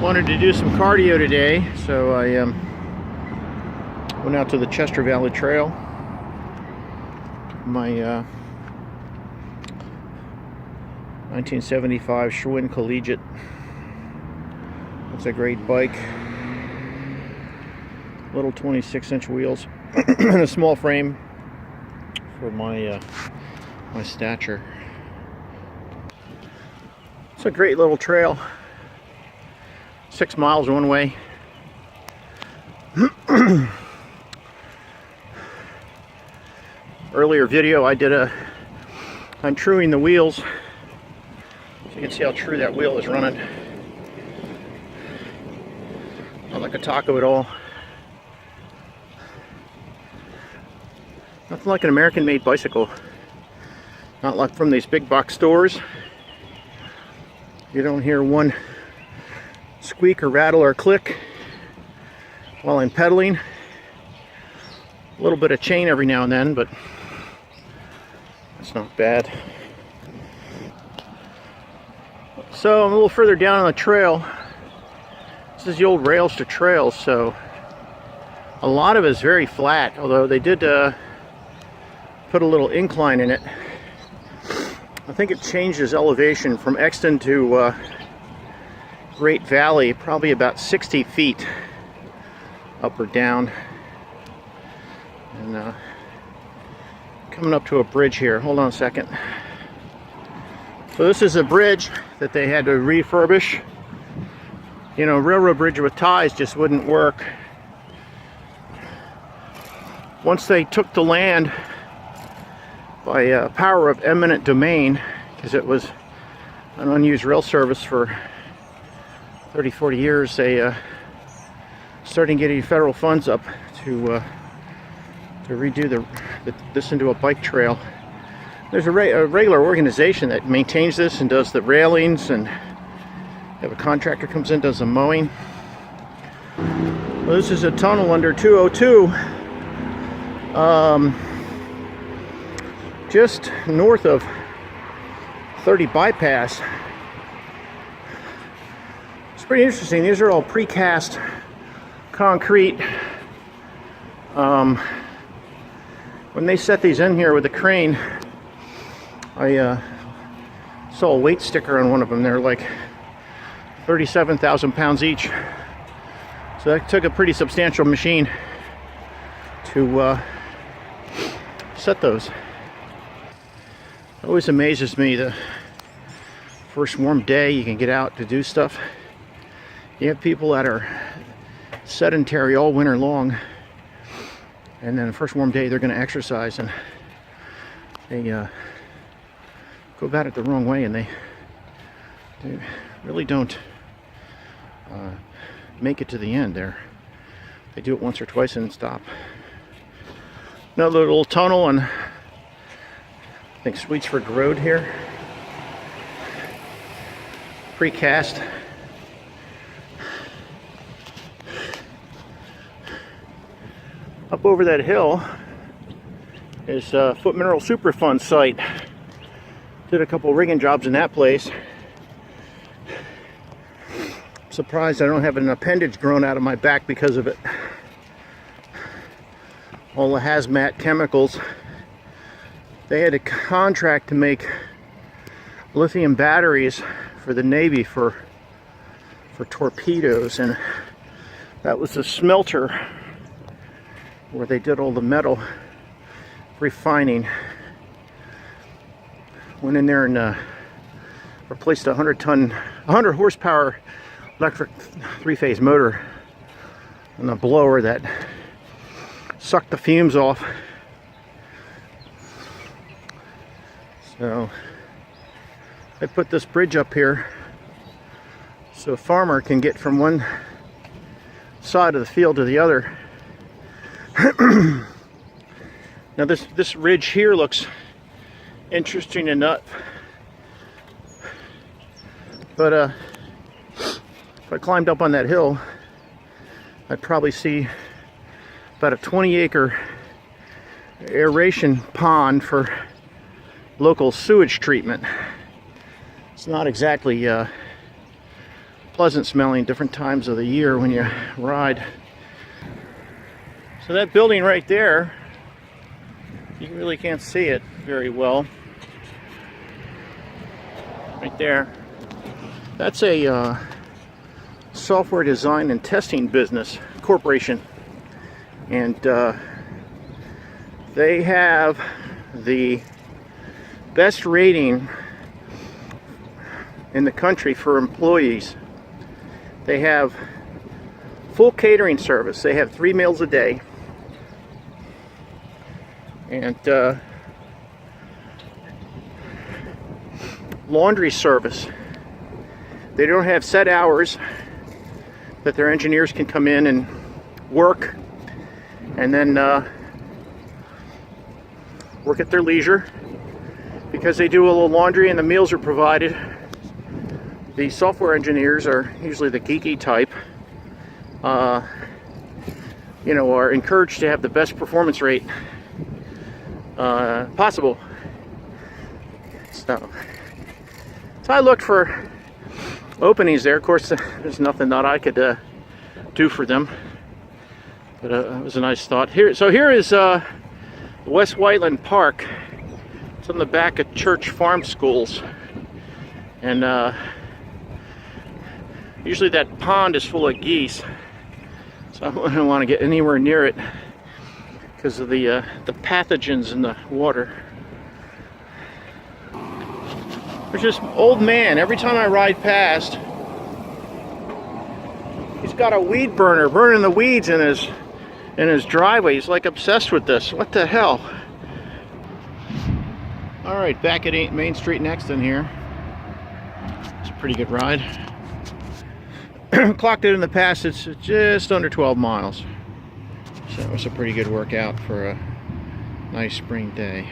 Wanted to do some cardio today, so I went out to the Chester Valley Trail. My 1975 Schwinn Collegiate. It's a great bike. Little 26-inch wheels and a small frame for my my stature. It's a great little trail. 6 miles one way. Earlier video I did on truing the wheels. So you can see how true that wheel is running. Not like a taco at all. Nothing like an American-made bicycle. Not like from these big box stores. You don't hear one squeak or rattle or click while I'm pedaling. A little bit of chain every now and then, but that's not bad. So I'm a little further down on the trail. This is the old rails to trails, so a lot of it is very flat, although they did put a little incline in it. I think it changes elevation from Exton to Great Valley, probably about 60 feet up or down. And coming up to a bridge here. Hold on a second. So this is a bridge that they had to refurbish. You know, railroad bridge with ties just wouldn't work. Once they took the land by power of eminent domain, because it was an unused rail service for 30-40 years, they started getting federal funds up to redo this into a bike trail. There's a regular organization that maintains this and does the railings, and if a contractor comes in, does the mowing. Well, this is a tunnel under 202, just north of 30 bypass. It's pretty interesting. These are all precast concrete. When they set these in here with the crane, I saw a weight sticker on one of them. They're like 37,000 pounds each. So that took a pretty substantial machine to set those. It always amazes me, the first warm day you can get out to do stuff. You have people that are sedentary all winter long, and then the first warm day they're going to exercise, and they go about it the wrong way, and they really don't make it to the end there. They do it once or twice and stop. Another little tunnel on, I think, Sweetsford Road here. Precast. Up over that hill is Foot Mineral Superfund site. Did a couple rigging jobs in that place. I'm surprised I don't have an appendage grown out of my back because of it. All the hazmat chemicals. They had a contract to make lithium batteries for the Navy for torpedoes, and that was the smelter where they did all the metal refining. Went in there and replaced a 100 horsepower electric 3-phase motor and a blower that sucked the fumes off. So I put this bridge up here so a farmer can get from one side of the field to the other. Now this ridge here looks interesting enough, but if I climbed up on that hill, I'd probably see about a 20-acre aeration pond for local sewage treatment. It's not exactly pleasant smelling different times of the year when you ride. So that building right there, you really can't see it very well. Right there. That's a software design and testing business corporation. And they have the best rating in the country for employees. They have full catering service. They have 3 meals a day. And laundry service. They don't have set hours that their engineers can come in and work and then work at their leisure, because they do a little laundry and the meals are provided. The software engineers are usually the geeky type, you know, are encouraged to have the best performance rate possible. So I looked for openings there. Of course, there's nothing that I could do for them, but it was a nice thought. Here is West Whiteland Park. It's on the back of Church Farm Schools, and usually that pond is full of geese, so I don't want to get anywhere near it because of the pathogens in the water. There's this old man, every time I ride past, he's got a weed burner burning the weeds in his driveway. He's like obsessed with this. What the hell? Alright, back at Main Street next in here. It's a pretty good ride. Clocked it in the past, it's just under 12 miles. So it was a pretty good workout for a nice spring day.